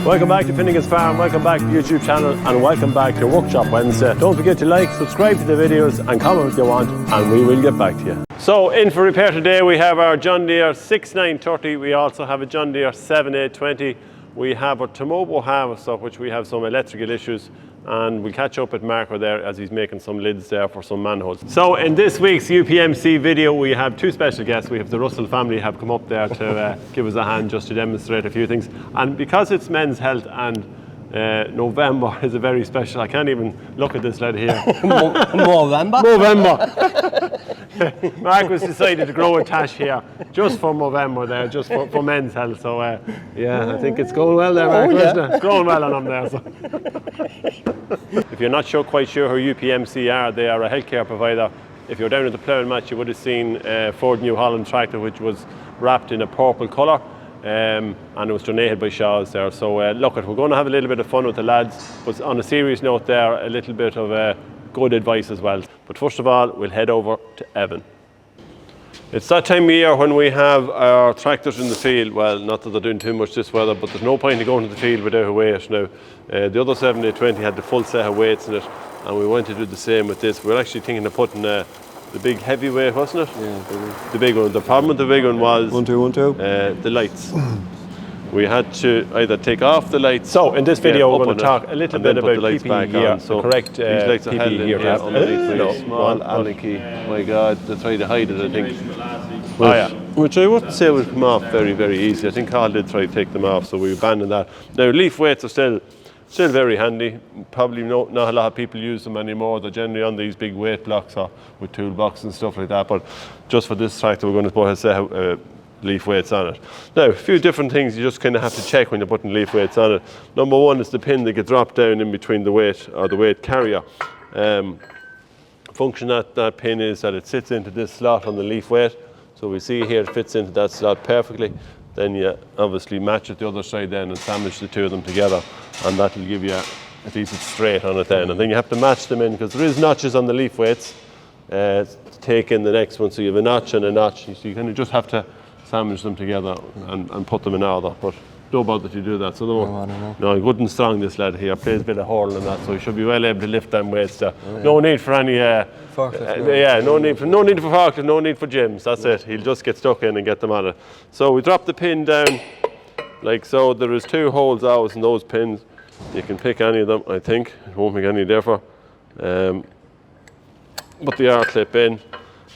Welcome back to Finnegan's Farm, welcome back to the YouTube channel, and welcome back to Workshop Wednesday. Don't forget to like, subscribe to the videos and comment if you want, and we will get back to you. So in for repair today we have our John Deere 6930, we also have a John Deere 7820, we have a Tumoba harvester which we have some electrical issues, and we'll catch up with Marco there as he's making some lids there for some manholes. So in this week's UPMC video we have two special guests. We have the Russell family have come up there to give us a hand just to demonstrate a few things, and because it's Men's Health and November is a very special, I can't even look at this lad here. Movember? Movember. Marcus decided to grow a tash here just for Movember there, just for Men's Health. So yeah, I think it's going well there, Marcus, isn't it? It's going well on them there. So. If you're not quite sure who UPMC are, they are a healthcare provider. If you're down at the ploughing match, you would have seen Ford New Holland tractor which was wrapped in a purple colour. And it was donated by Shaw's there. So look, we're going to have a little bit of fun with the lads, but on a serious note there, a little bit of good advice as well. But first of all, we'll head over to Evan. It's that time of year when we have our tractors in the field. Well, not that they're doing too much this weather, but there's no point in going to the field without a weight. Now, the other 7820 had the full set of weights in it, and we want to do the same with this. We're actually thinking of putting the big heavy weight, wasn't it? Yeah, the big one. The problem with the big one was the lights. We had to either take off the lights. So in this video we're going to talk a little bit about PPE gear, so the correct PPE gear. Small Alec-y. My God, they tried to hide it, I think. Which I wouldn't say would come off very, very easy. I think Carl did try to take them off, so we abandoned that. Now leaf weights are still very handy. Probably not a lot of people use them anymore. They're generally on these big weight blocks or with toolbox and stuff like that. But just for this tractor, we're going to put a set of leaf weights on it. Now, a few different things you just kind of have to check when you're putting leaf weights on it. Number one is the pin that gets dropped down in between the weight or the weight carrier. Function that pin is that it sits into this slot on the leaf weight. So we see here it fits into that slot perfectly. Then you obviously match it the other side then and sandwich the two of them together, and that will give you, at least it's straight on it then. And then you have to match them in, because there is notches on the leaf weights to take in the next one. So you have a notch and a notch, so you kind of just have to sandwich them together and put them in order. But don't bother to do that. So no, good and strong this lad here, plays a bit of hurl and that, so he should be well able to lift them weights there. No need for any no need for forklifts, no need for gyms. That's it. He'll just get stuck in and get them on it. So we drop the pin down like so. There is two holes always in those pins. You can pick any of them, I think. It won't make any difference. Put the R clip in,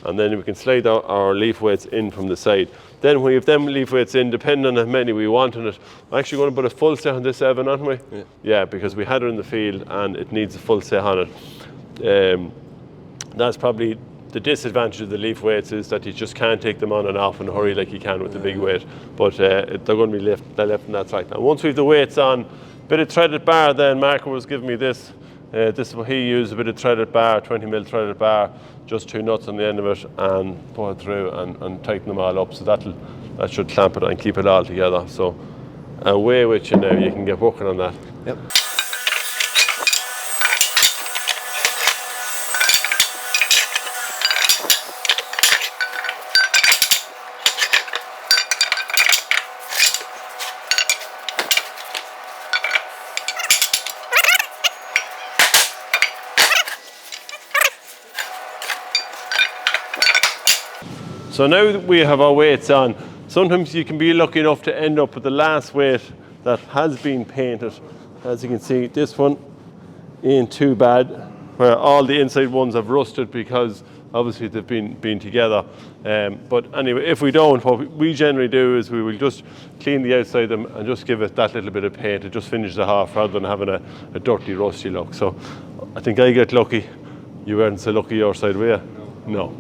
and then we can slide our leaf weights in from the side. Then when you have them leaf weights in, depending on how many we want in it, I'm actually going to put a full set on this Evan, aren't we? Yeah, because we had it in the field and it needs a full set on it. That's probably the disadvantage of the leaf weights, is that you just can't take them on and off in a hurry like you can with the big weight. But they're going to be left in that tractor. And once we have the weights on, bit of threaded bar then, Marco was giving me this. This is what he used, a bit of threaded bar, 20mm threaded bar, just two nuts on the end of it, and pull it through and tighten them all up. So that should clamp it and keep it all together. So away with you now, you can get working on that. Yep. So now that we have our weights on, sometimes you can be lucky enough to end up with the last weight that has been painted. As you can see, this one ain't too bad, where all the inside ones have rusted because obviously they've been together. But anyway, if we don't, what we generally do is we will just clean the outside of them and just give it that little bit of paint. It just finishes it off rather than having a dirty, rusty look. So I think I get lucky. You weren't so lucky your side, were you? No.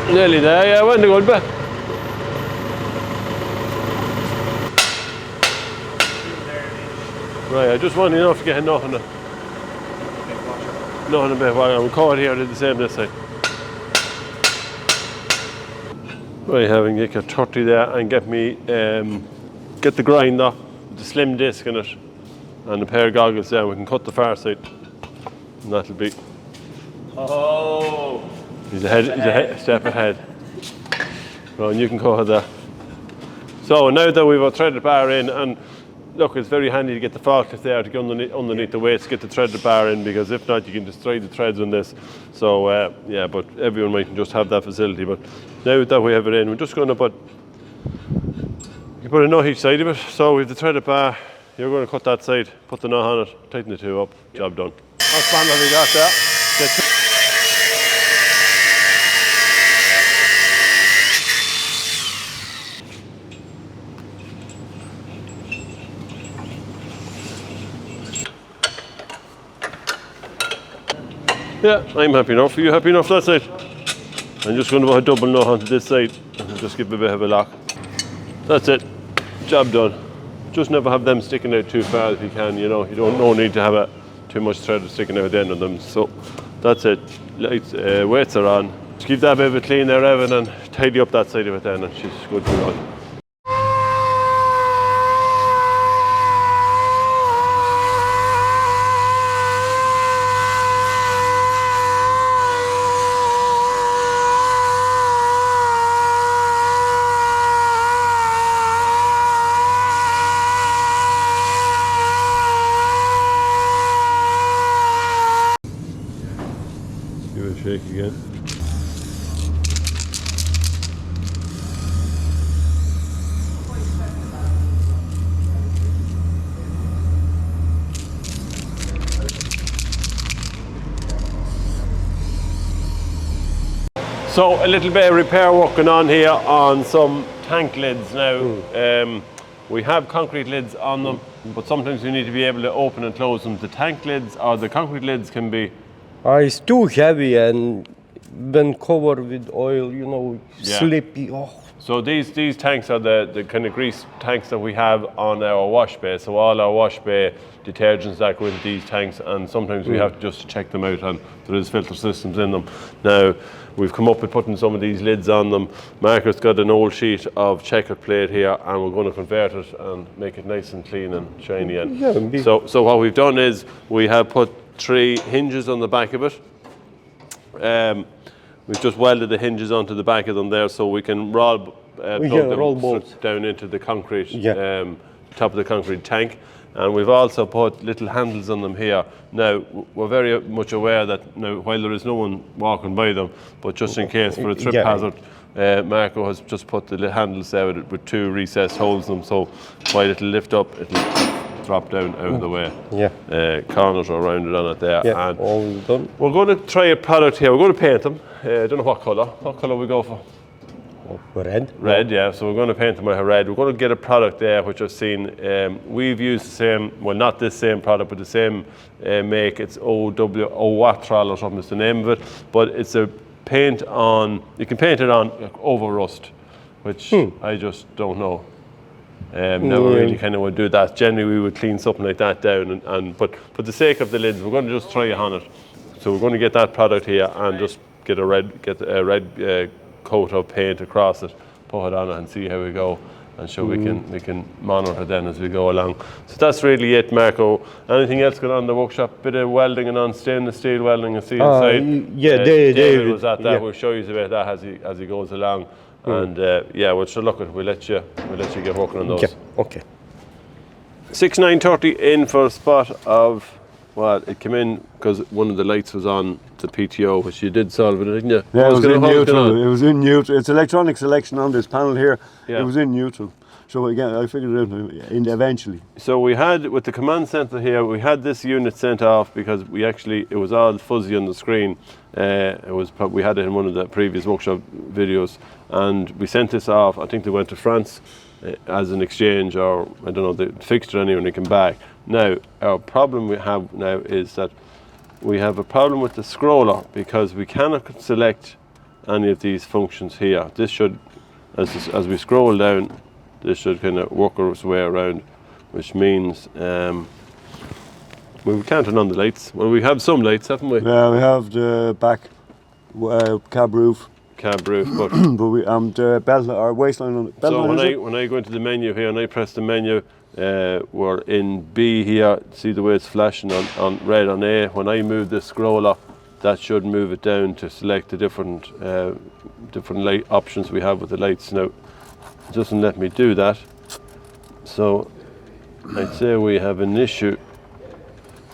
Nearly there, yeah, went a good bit. Right, I just want enough to get nothing a bit. Well, we'll call it here, I did the same this side. Right, having get your 30 there and get me, get the grinder, the slim disc in it, and a pair of goggles there. We can cut the far side, and that'll be Oh! He's a step ahead. Well, and you can go ahead there. So now that we've a threaded bar in, and look, it's very handy to get the forklift there to get underneath the weights, get the threaded bar in, because if not, you can destroy the threads on this. So yeah, but everyone might just have that facility. But now that we have it in, we're just going to put a nut each side of it. So we have the threaded bar. You're going to cut that side, put the nut on it, tighten the two up. Job done. What span have we got there? Yeah, I'm happy enough. Are you happy enough that side? I'm just going to put a double nut onto this side and just give it a bit of a lock. That's it. Job done. Just never have them sticking out too far if you can, you know. You don't no need to have too much thread sticking out at the end of them. So that's it. Lights, weights are on. Just keep that bit of a clean there, Evan, and tidy up that side of it then, and she's good to go. Give it a shake again. So a little bit of repair work going on here on some tank lids now. We have concrete lids on them, but sometimes we need to be able to open and close them. The tank lids or the concrete lids can be it's too heavy and when covered with oil, you know, slippy. Oh. So these tanks are the kind of grease tanks that we have on our wash bay. So all our wash bay detergents that go into these tanks, and sometimes we have to just check them out, and there is filter systems in them. Now we've come up with putting some of these lids on them. Marcus got an old sheet of checkered plate here, and we're going to convert it and make it nice and clean and shiny. And so what we've done is we have put 3 hinges on the back of it. We've just welded the hinges onto the back of them there, so we can roll bolts down into the concrete, top of the concrete tank. And we've also put little handles on them here. Now, we're very much aware that now, while there is no one walking by them, but just in case for a trip hazard, Marco has just put the handles there with 2 recessed holes in them, so while it'll lift up, it'll drop down out of the way. Corners are rounded on it there. And all done. we're going to try a product here. We're going to paint them. I don't know what colour. What colour we go for? Red. Red, yeah. So we're going to paint them with red. We're going to get a product there which I've seen. We've used the same, well, not this same product, but the same make. It's Watral or something is the name of it. But it's a paint on, you can paint it on over rust, which I just don't know. Never really kind of would do that. Generally, we would clean something like that down, but for the sake of the lids, we're going to just try it on it. So we're going to get that product here and just get a red coat of paint across it, put it on it, and see how we go. And so we can monitor then as we go along. So that's really it, Marco. Anything else going on in the workshop? Bit of welding and on stainless steel welding, I see inside. Yeah, David was at that. We'll show you about that as he goes along. And yeah, we'll look at. We'll let you get working on those. Yeah. Okay. 9:30 in for a spot of. Well, it came in because one of the lights was on the PTO, which you did solve it, didn't you? Yeah, it was in neutral. It was in neutral. It's electronic selection on this panel here. Yeah. It was in neutral. So again, I figured it out eventually. So we had, with the command center here, we had this unit sent off because it was all fuzzy on the screen. We had it in one of the previous workshop videos, and we sent this off. I think they went to France as an exchange, or I don't know, they fixed it anyway and they came back. Now, our problem we have now is that we have a problem with the scroller because we cannot select any of these functions here. This should, as we scroll down, this should kind of work its way around, which means we can't turn on the lights. Well, we have some lights, haven't we? Yeah, we have the back cab roof. But but we the belt or waistline on it. So when I go into the menu here and I press the menu, we're in B here. See the way it's flashing on red on A. When I move the scroller that should move it down to select the different light options we have with the lights. Now, it doesn't let me do that. So I'd say we have an issue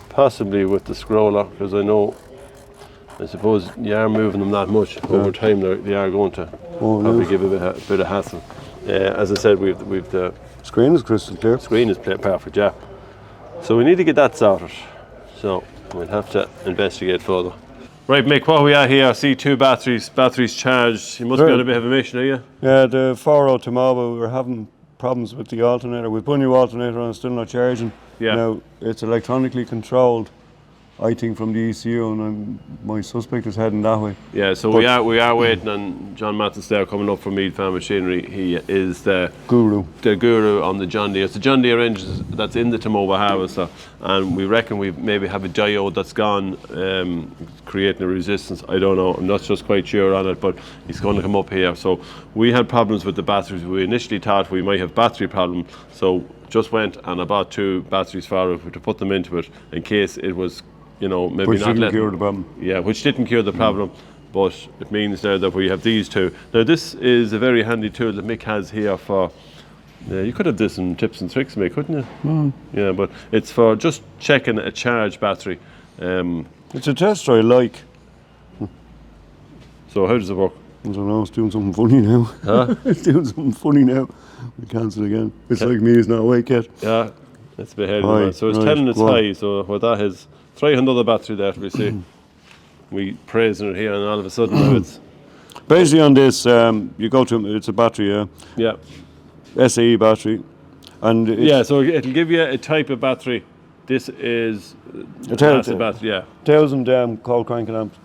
possibly with the scroller, because I suppose you are moving them that much over time. They are going to probably give a bit of hassle. As I said, we've the Screen is crystal clear. screen is perfect, yeah. So we need to get that sorted. So we'll have to investigate further. Right, Mick, what we are here, I see 2 batteries charged. You must be on a bit of a mission, are you? Yeah, the 4.0 Tumoba, we were having problems with the alternator. We put a new alternator on, it's still not charging. Yeah. Now, it's electronically controlled, I think, from the ECU, and my suspect is heading that way. Yeah, so we are waiting on John Mathis there coming up from Mead Farm Machinery. He is the Guru. on the John Deere. It's the John Deere engine that's in the Tumoba harvester, and we reckon we maybe have a diode that's gone, creating a resistance. I don't know, I'm not just quite sure on it, but he's going to come up here. So we had problems with the batteries. We initially thought we might have battery problem, so just went and I bought 2 batteries for it to put them into it in case it was, maybe Which not didn't letting. cure the problem. Yeah, which didn't cure the problem, but it means now that we have these 2. Now this is a very handy tool that Mick has here for, you could have this in tips and tricks, Mick, couldn't you? Yeah, but it's for just checking a charged battery. It's a test I like. So how does it work? I don't know, it's doing something funny now. Huh? It's doing something funny now. We cancel again. It's like me is not awake yet. Yeah, it's a bit heavy. Aye, Man. So it's right, telling it's go on. high, so what that is, try another battery there, we see. We praising it here and all of a sudden now it's, Basically on this, you go to, it's a battery, yeah. SAE battery. And it's Yeah, so it'll give you a type of battery. This is a telltale. battery, yeah. 1,000 cold cranking amps,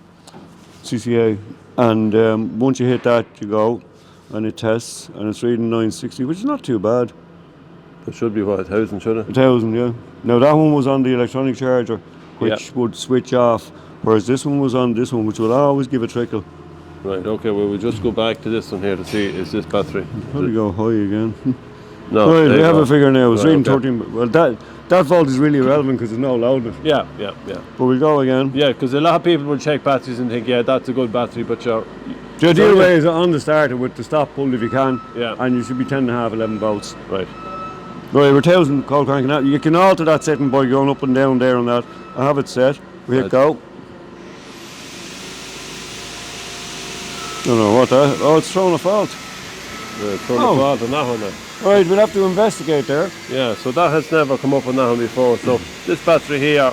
CCA. And once you hit that, you go, and it tests, and it's reading 960, which is not too bad. It should be what, 1,000, should it? 1,000, yeah. Now that one was on the electronic charger, which Yeah. would switch off, whereas this one was on this one, which will always give a trickle. Right, okay, well, we'll just go back to this one here to see, is this battery? Probably go high again. No, Right, there we you have go. a figure now. It's Right, reading okay. 13. Well, that fault is really irrelevant because there's no load in it. Yeah. But we'll go again. Yeah, because a lot of people will check batteries and think, yeah, that's a good battery, but you're... The ideal way is on the starter with the stop pulled if you can. Yeah. And you should be 10.5, 11 volts. Right. Right, we're 1,000 cold cranking out. You can alter that setting by going up and down there on that. I have it set. We hit go. Don't know what that. Oh, it's throwing a fault. Turn the fault on that one now. Right, we'll have to investigate there. Yeah, so that has never come up on that one before. So this battery here,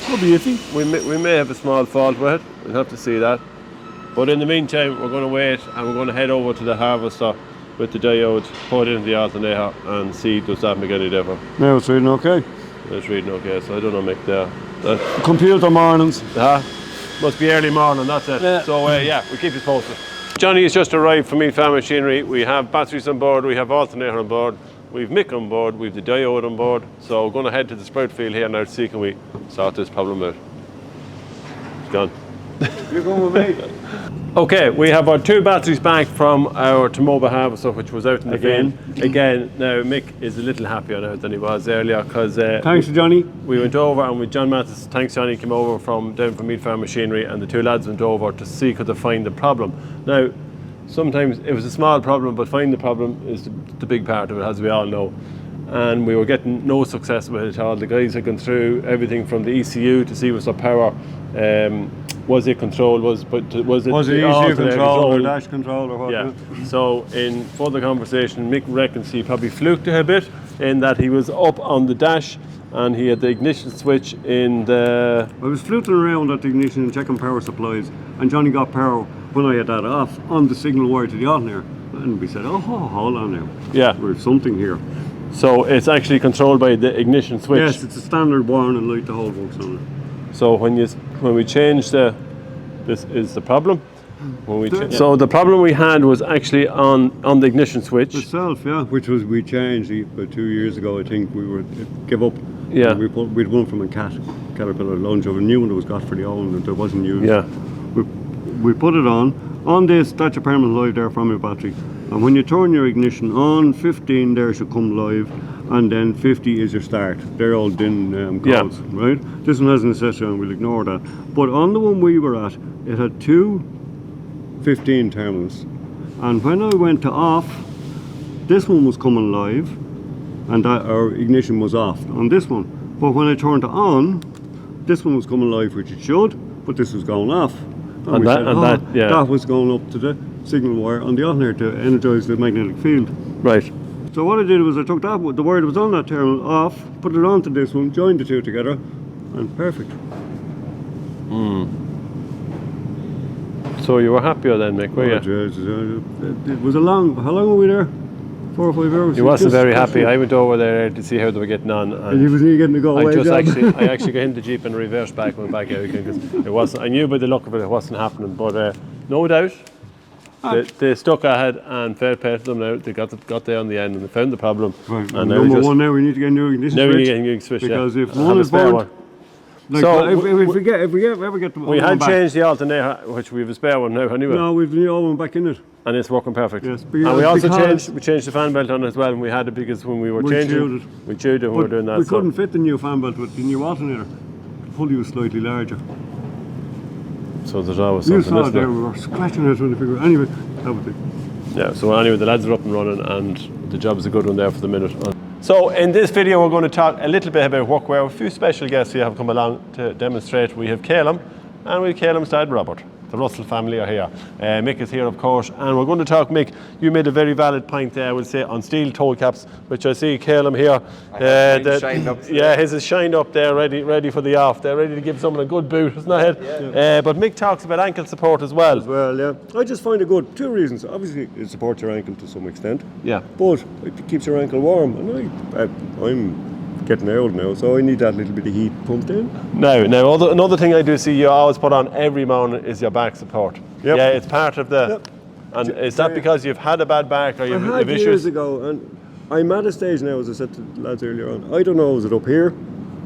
Could be iffy. we may have a small fault with it. We'll have to see that. But in the meantime, we're going to wait and we're going to head over to the harvester with the diode, put it in the alternator and see does that make any difference. Now it's reading okay. It's reading okay, so I don't know, Mick, there. Computer mornings. Must be early morning, that's it. Yeah. So yeah, we keep it posted. Johnny has just arrived from Mead Farm Machinery. We have batteries on board, we have alternator on board, we've Mick on board, we've the diode on board. So we're going to head to the sprout field here now to see can we sort this problem out. It's gone. You're going with me. Okay, we have our 2 batteries back from our Tumoba harvester, which was out in the Again. field. Again, now Mick is a little happier now than he was earlier because Thanks, Johnny. we went over and with John Mathis, thanks Johnny, came over down from Mead Farm Machinery and the 2 lads went over to see could they find the problem. Now, sometimes it was a small problem, but finding the problem is the big part of it, as we all know. And we were getting no success with it at all. The guys had gone through everything from the ECU to see was the power. Was it controlled? Was it Was it the ECU alternator control or dash control or what? Yeah. So in further conversation, Mick reckons he probably fluked it a bit in that he was up on the dash and he had the ignition switch in the... I was fluting around at the ignition and checking power supplies, and Johnny got power when I had that off on the signal wire to the alternator. And we said, oh, hold on now. Yeah. There's something here. So it's actually controlled by the ignition switch. Yes, it's a standard warning light, the whole works on it. So when we change this is the problem. So the problem we had was actually on the ignition switch. Itself, yeah, which was we changed about 2 years ago. I think we were give up. Yeah. We'd one from a Caterpillar Lounge over, a new one that was got for the old one that wasn't used. Yeah. We put it on this. That's your permanent live there from your battery. And when you turn your ignition on, 15 there should come live. and then 50 is your start. They're all DIN codes, right? This one has an accessory and we'll ignore that. But on the one we were at, it had two 15 terminals. And when I went to off, this one was coming live and our ignition was off on this one. But when I turned it on, this one was coming live, which it should, but this was going off. And that was going up to the signal wire on the alternator to energize the magnetic field. Right. So what I did was I took that, the wire that was on that terminal off, put it onto this one, joined the two together, and perfect. So you were happier then, Mick, were you? It was a long, how long were we there? 4 or 5 hours. He wasn't very happy. I went over there to see how they were getting on. And he was nearly getting to go away. I actually got in the Jeep and reversed back and went back out again because it wasn't. I knew by the look of it, it wasn't happening. But no doubt, they stuck ahead and fair play to them now. They got there on the end and they found the problem. Right. And number one now, we need to get a new ignition switch. Now we need to get a new switch, because if one is burnt, like, so if we ever get the we had changed the alternator, which we have a spare one now anyway. No, we've the new one back in it. And it's working perfect. Yes, and we also changed the fan belt on it as well, and we had it because when we were changing, we chewed it when we were doing that. We couldn't fit the new fan belt with the new alternator. The pulley was slightly larger. So there's always something. You saw it there, we were scratching it trying to figure. Anyway, that was it. Yeah. So anyway, the lads are up and running, and the job's a good one there for the minute. So in this video, we're going to talk a little bit about workwear. A few special guests here have come along to demonstrate. We have Kaylem, and we have Kaylem's dad, Robert. The Russell family are here. Mick is here, of course, and we're going to talk. Mick, you made a very valid point there, I will say, on steel toe caps, which I see Kaylem here. His is shined up there, ready for the off. They're ready to give someone a good boot, isn't that it? Yeah. But Mick talks about ankle support as well. Yeah. I just find it good. 2 reasons. Obviously, it supports your ankle to some extent. Yeah. But it keeps your ankle warm. And I'm getting old now, so I need that little bit of heat pumped in. Now, another thing I do see you always put on every morning is your back support. Yep. Yeah, it's part of the. Yep. And is that because you've had a bad back or you've issues? Years ago, and I'm at a stage now, as I said to the lads earlier on. I don't know, is it up here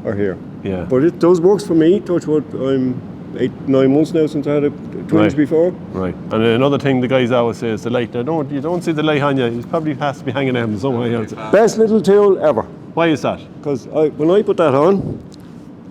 or here? Yeah. But it does works for me. Touch wood. I'm 8-9 months now since I had a twins before. Right. And another thing the guys always say is the light. Now, you don't see the light on you. It probably has to be hanging out somewhere else. Best little tool ever. Why is that? Because when I put that on,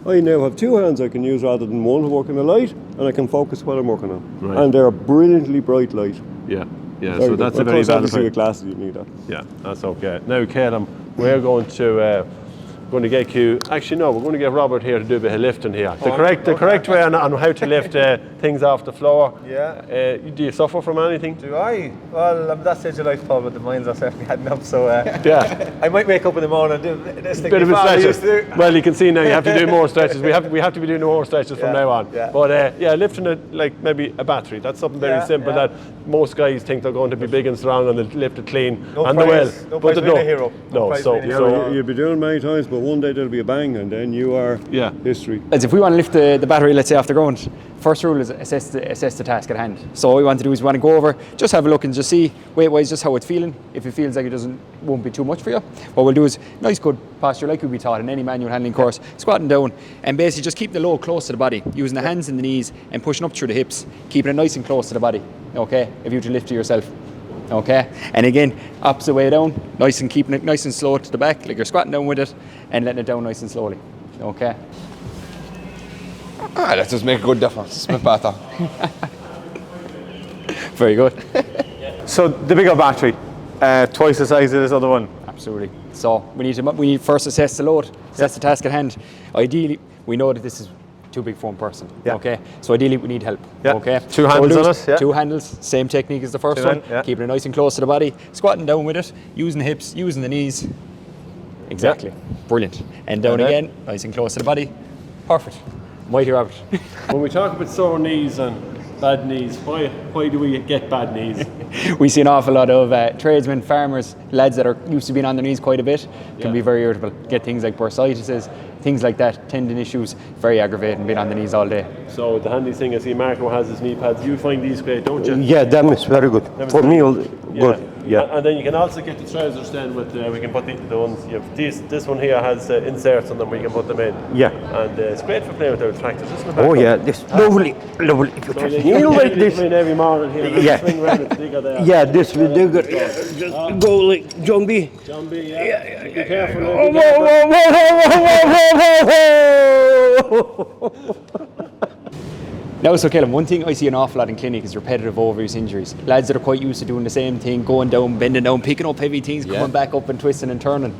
I now have 2 hands I can use rather than one to work in the light, and I can focus what I'm working on. Right. And they're a brilliantly bright light. Yeah. So that's a very valid point. With glasses, you need that. Yeah, that's okay. Now, Kaylem, we're going to get you. Actually, no, we're going to get Robert here to do a bit of lifting here. The correct way on how to lift things off the floor. Yeah. Do you suffer from anything? Do I? Well, I'm at that stage of life, Paul, but the minds are certainly heading up. So yeah, I might wake up in the morning and do this thing. Bit of a stretches. Well, you can see now you have to do more stretches. We have to be doing more stretches from now on. Yeah. But lifting it like maybe a battery. That's something very simple that most guys think they're going to be big and strong and they'll lift it clean. No and prize, they will. no prize being a hero. No. So you'll be doing it many times, but one day there'll be a bang, and then you are history. As if we want to lift the battery, let's say, off the ground, first rule is assess the task at hand. So what we want to do is we want to go over, just have a look and just see weight-wise just how it's feeling. If it feels like it won't be too much for you, what we'll do is nice good posture like we'll be taught in any manual handling course, squatting down and basically just keep the load close to the body, using the hands and the knees and pushing up through the hips, keeping it nice and close to the body, okay, if you were to lift it yourself. Okay, and again, opposite way down, nice and keeping it nice and slow to the back, like you're squatting down with it and letting it down nice and slowly. Okay. That does make a good difference. It's better. Very good. So the bigger battery, twice the size of this other one. Absolutely. So we need first assess the load, assess the task at hand. Ideally, we know that this is too big for one person. Yeah. Okay. So ideally, we need help. Yeah. Okay. 2 handles on us. Yeah. 2 handles. Same technique as the first one. Keeping it nice and close to the body. Squatting down with it. Using the hips. Using the knees. Exactly. Yeah. Brilliant. And down again. Nice and close to the body. Perfect. Mighty Robert. When we talk about sore knees and bad knees, why do we get bad knees? We see an awful lot of tradesmen, farmers, lads that are used to being on their knees quite a bit, can be very irritable. Get things like bursitis, things like that, tendon issues, very aggravating being on the knees all day. So the handy thing, I see Marco has his knee pads. You find these great, don't you? Yeah, them is very good. For me, good. Yeah. And then you can also get the trousers then with, we can put the ones, you have this one here has inserts on them where you can put them in. Yeah. And it's great for playing with their tractors, isn't it? Oh yeah, this lovely. If you just kneel like this. Come in every morning here, Yeah. swing around the digger there. Yeah, this will do good. Just go like Jumbie. Jumbie, yeah. Be careful. Oh, Be careful. Now, so Kaylem, one thing I see an awful lot in clinic is repetitive overuse injuries. Lads that are quite used to doing the same thing, going down, bending down, picking up heavy things, coming back up and twisting and turning.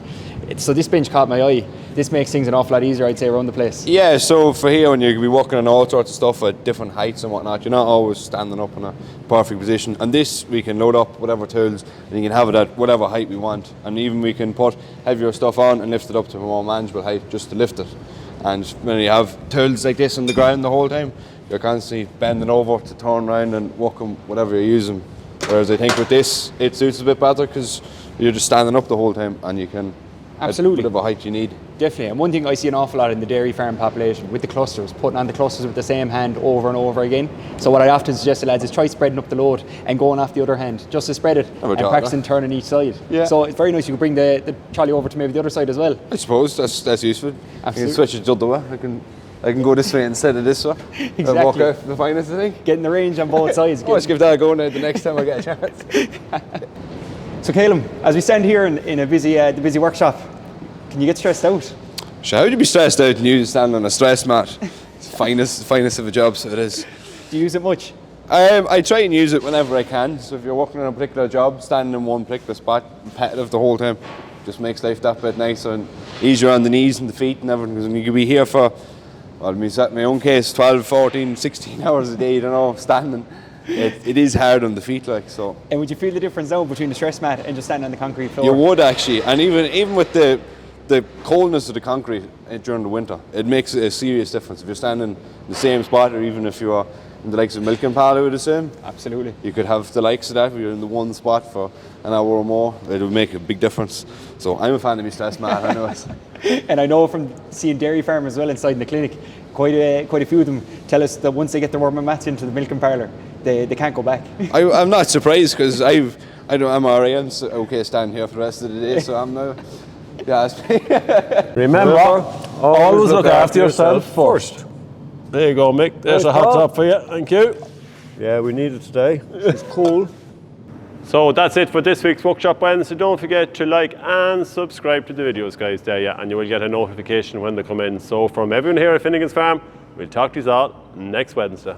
So this bench caught my eye. This makes things an awful lot easier, I'd say, around the place. Yeah, so for here, when you're going to be working on all sorts of stuff at different heights and whatnot, you're not always standing up in a perfect position. And this, we can load up whatever tools, and you can have it at whatever height we want. And even we can put heavier stuff on and lift it up to a more manageable height just to lift it. And when you have tools like this on the ground the whole time, you're constantly bending over to turn around and working whatever you're using. Whereas I think with this, it suits a bit better because you're just standing up the whole time and you can Absolutely. whatever height you need. Definitely. And one thing I see an awful lot in the dairy farm population with the clusters, putting on the clusters with the same hand over and over again. So what I often suggest to lads is try spreading up the load and going off the other hand, just to spread it and practicing turning each side. Yeah. So it's very nice you can bring the trolley over to maybe the other side as well. I suppose that's useful. Absolutely. You can switch it the other way. I can go this way instead of this way. Exactly. And walk out the finest, I think. Getting the range on both sides. Let's give that a go now the next time I get a chance. So Kaylem, as we stand here in a the busy workshop, can you get stressed out? So how would you be stressed out and you stand on a stress mat? It's the finest of a job, so it is. Do you use it much? I try and use it whenever I can. So if you're working on a particular job, standing in one particular spot, repetitive the whole time, just makes life that bit nicer and easier on the knees and the feet and everything. Because you could be here for, well, my own case, 12, 14, 16 hours a day, standing. It is hard on the feet, like so. And would you feel the difference now between the stress mat and just standing on the concrete floor? You would actually, and even with the coldness of the concrete during the winter, it makes a serious difference. If you're standing in the same spot, or even if you are in the likes of milk and powder, the same. Absolutely. You could have the likes of that. If you're in the one spot for an hour or more, it would make a big difference. So I'm a fan of my stress mat. I know it. And I know from seeing dairy farmers as well inside in the clinic, quite a few of them tell us that once they get their warm mats into the milking parlour, they can't go back. I'm not surprised because I'm alright. I'm okay standing here for the rest of the day. So I'm now. Yeah. Remember, always look after yourself first. There you go, Mick. There's a hot top for you. Thank you. Yeah, we need it today. It's cool. So that's it for this week's Workshop Wednesday. Don't forget to like and subscribe to the videos, guys, there, yeah, and you will get a notification when they come in. So from everyone here at Finnegan's Farm, we'll talk to you all next Wednesday.